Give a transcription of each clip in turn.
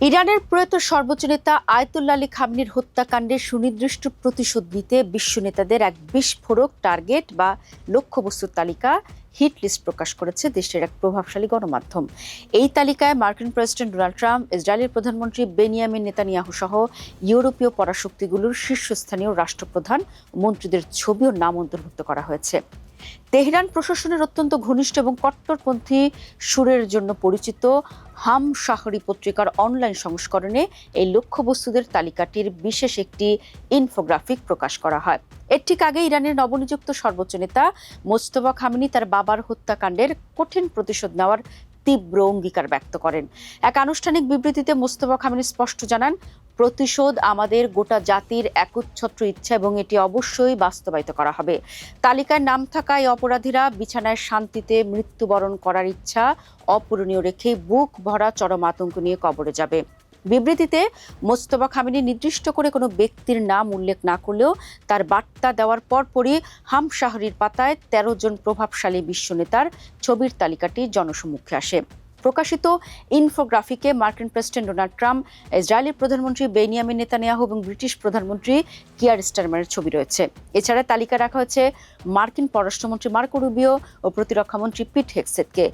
ইরানের প্রয়াত সর্বোচ্চ নেতা আয়াতুল্লাহ আলী খামেনির হত্যাকাণ্ডের সুনির্দিষ্ট প্রতিশোধ নিতে বিশ্ব নেতাদের এক বিস্ফোরক টার্গেট বা লক্ষ্যবস্তুর তালিকা হিট লিস্ট প্রকাশ করেছে দেশের এক প্রভাবশালী গণমাধ্যম। এই তালিকায় মার্কিন প্রেসিডেন্ট ডোনাল্ড ট্রাম্প, ইসরায়েলের প্রধানমন্ত্রী বেনিয়ামিন নেতানিয়াহু সহ ইউরোপীয় পরাশক্তিগুলোর শীর্ষস্থানীয় রাষ্ট্রপ্রধান ও মন্ত্রীদের ছবি ও নাম অন্তর্ভুক্ত করা হয়েছে। তেহরান প্রশাসনের অত্যন্ত ঘনিষ্ঠ এবং কট্টরপন্থী সুরের জন্য পরিচিত হাম শাহরি পত্রিকার অনলাইন সংস্করণে এই লক্ষ্যবস্তুদের তালিকাটির বিশেষ একটি ইনফোগ্রাফিক প্রকাশ করা হয়। এর ঠিক আগে ইরানের নবনিযুক্ত সর্বোচ্চ নেতা মোজতবা খামেনি তার বাবার হত্যাকাণ্ডের কঠিন প্রতিশোধ নেওয়ার তীব্র অঙ্গীকার ব্যক্ত করেন। এক আনুষ্ঠানিক বিবৃতিতে মোজতবা খামেনি স্পষ্ট জানান, প্রতিশোধ আমাদের গোটা জাতির একচ্ছত্র ইচ্ছা এবং এটি অবশ্যই বাস্তবায়িত করা হবে। তালিকায় নাম থাকা এই অপরাধীরা বিছানায় শান্তিতে মৃত্যুবরণ করার ইচ্ছা অপূরণীয় রেখে বুক ভরা চরম আতঙ্ক নিয়ে কবরে যাবে। বিবৃতিতে মোজতবা খামেনি নির্দিষ্ট করে কোনো ব্যক্তির নাম উল্লেখ না করলেও তার বার্তা দেওয়ার পরপরই হাম শাহরির পাতায় ১৩ জন প্রভাবশালী বিশ্ব নেতার ছবির তালিকাটি জনসম্মুখে আসে। প্রকাশিত ইনফোগ্রাফিকে মার্কিন প্রেসিডেন্ট ডোনাল্ড ট্রাম্প, ইসরায়েলের প্রধানমন্ত্রী বেনিয়ামিন নেতানিয়াহু এবং ব্রিটিশ প্রধানমন্ত্রী কিয়ার স্টারমারের ছবি রয়েছে। এছাড়া তালিকা রাখা হয়েছে মার্কিন পররাষ্ট্রমন্ত্রী মার্কো রুবিও ও প্রতিরক্ষামন্ত্রী পিট হেগসেথকে।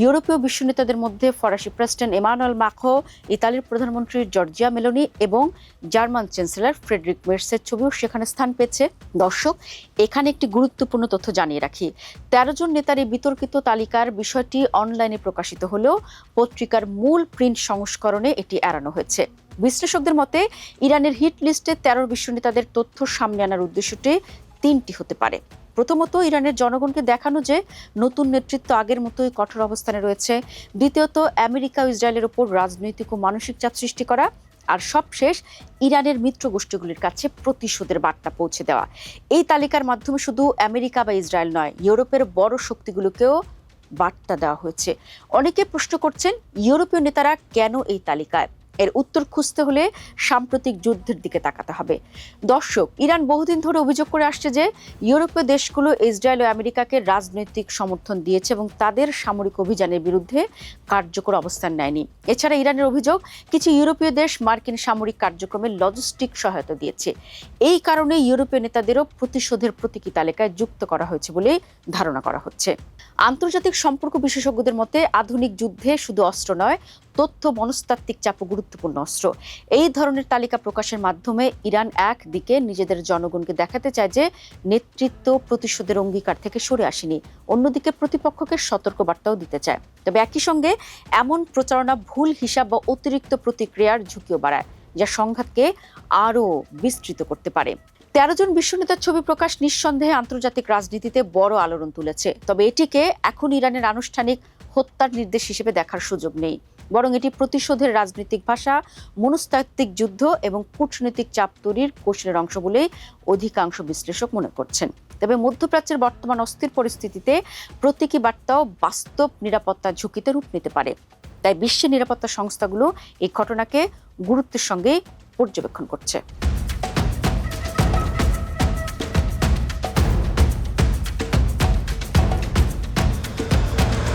ইউরোপীয় বিশ্ব নেতাদের মধ্যে ফরাসি প্রেসিডেন্ট এমানুয়েল মাখোঁ, ইতালির প্রধানমন্ত্রী জর্জিয়া মেলোনি এবং জার্মান চ্যান্সেলর ফ্রেডরিক মের্সের ছবিও সেখানে স্থান পেয়েছে। দর্শক, এখানে একটি গুরুত্বপূর্ণ তথ্য জানিয়ে রাখি। ১৩ জন নেতার এই বিতর্কিত তালিকার বিষয়টি অনলাইনে প্রকাশিত হলেও পত্রিকার মূল প্রিন্ট সংস্করণে এটি এড়ানো হয়েছে। বিশ্লেষকদের মতে ইরানের হিট লিস্টে ১৩ বিশ্ব নেতাদের তথ্য সামনে আনার উদ্দেশ্যটি তিনটি হতে পারে। প্রথমত, ইরানের জনগণকে দেখানো যে নতুন নেতৃত্ব আগের মতোই কঠোর অবস্থানে রয়েছে। দ্বিতীয়ত, আমেরিকা ও ইসরায়েলের উপর রাজনৈতিক ও মানসিক চাপ সৃষ্টি করা। আর সবশেষ, ইরানের মিত্র গোষ্ঠীগুলির কাছে প্রতিশোধের বার্তা পৌঁছে দেওয়া। এই তালিকার মাধ্যমে শুধু আমেরিকা বা ইসরায়েল নয়, ইউরোপের বড় শক্তিগুলোকেও বার্তা দেওয়া হয়েছে। অনেকে প্রশ্ন করছেন, ইউরোপীয় নেতারা কেন এই তালিকায়? এর উত্তর খুঁজতে হলে সাম্প্রতিক যুদ্ধের দিকে তাকাতে হবে। দর্শক, ইরান বহুদিন ধরে অভিযোগ করে আসছে যে ইউরোপীয় দেশগুলো ইসরায়েল ও আমেরিকাকে রাজনৈতিক সমর্থন দিয়েছে এবং তাদের সামরিক অভিযানের বিরুদ্ধে কার্যকর অবস্থান নেয়নি। এছাড়া ইরানের অভিযোগ, কিছু ইউরোপীয় দেশ মার্কিন সামরিক কার্যক্রমে লজিস্টিক সহায়তা দিয়েছে। এই কারণে ইউরোপীয় নেতাদেরও প্রতিশোধের প্রতীকী তালিকায় যুক্ত করা হয়েছে বলে ধারণা করা হচ্ছে। আন্তর্জাতিক সম্পর্ক বিশেষজ্ঞদের মতে আধুনিক যুদ্ধে শুধু অস্ত্র নয়, তথ্য মনস্তাত্ত্বিক চাপও গুরুত্বপূর্ণ অস্ত্র। এই ধরনের তালিকা প্রকাশের মাধ্যমে ইরান একদিকে নিজেদের জনগণকে দেখাতে চায় যে নেতৃত্ব প্রতিশোধের অঙ্গীকার থেকে সরে আসেনি, অন্যদিকে প্রতিপক্ষকে সতর্কবার্তাও দিতে চায়। তবে একই সঙ্গে এমন প্রচারণা ভুল হিসাব বা অতিরিক্ত প্রতিক্রিয়ার ঝুঁকিও বাড়ায়, যা সংঘাতকে আরও বিস্তৃত করতে পারে। ১৩ জন বিশ্ব নেতার ছবি প্রকাশ নিঃসন্দেহে আন্তর্জাতিক রাজনীতিতে বড় আলোড়ন তুলেছে। তবে এটিকে এখন ইরানের আনুষ্ঠানিক হত্যার নির্দেশ হিসেবে দেখার সুযোগ নেই, বরং এটি প্রতিশোধের রাজনৈতিক ভাষা, মনস্তাত্ত্বিক যুদ্ধ এবং কূটনৈতিক চাপ তৈরির কৌশলের অংশ বলেই অধিকাংশ বিশ্লেষক মনে করছেন। তবে মধ্যপ্রাচ্যের বর্তমান অস্থির পরিস্থিতিতে প্রতীকী বার্তাও বাস্তব নিরাপত্তার ঝুঁকিতে রূপ নিতে পারে। তাই বিশ্বের নিরাপত্তা সংস্থাগুলো এই ঘটনাকে গুরুত্বের সঙ্গে পর্যবেক্ষণ করছে।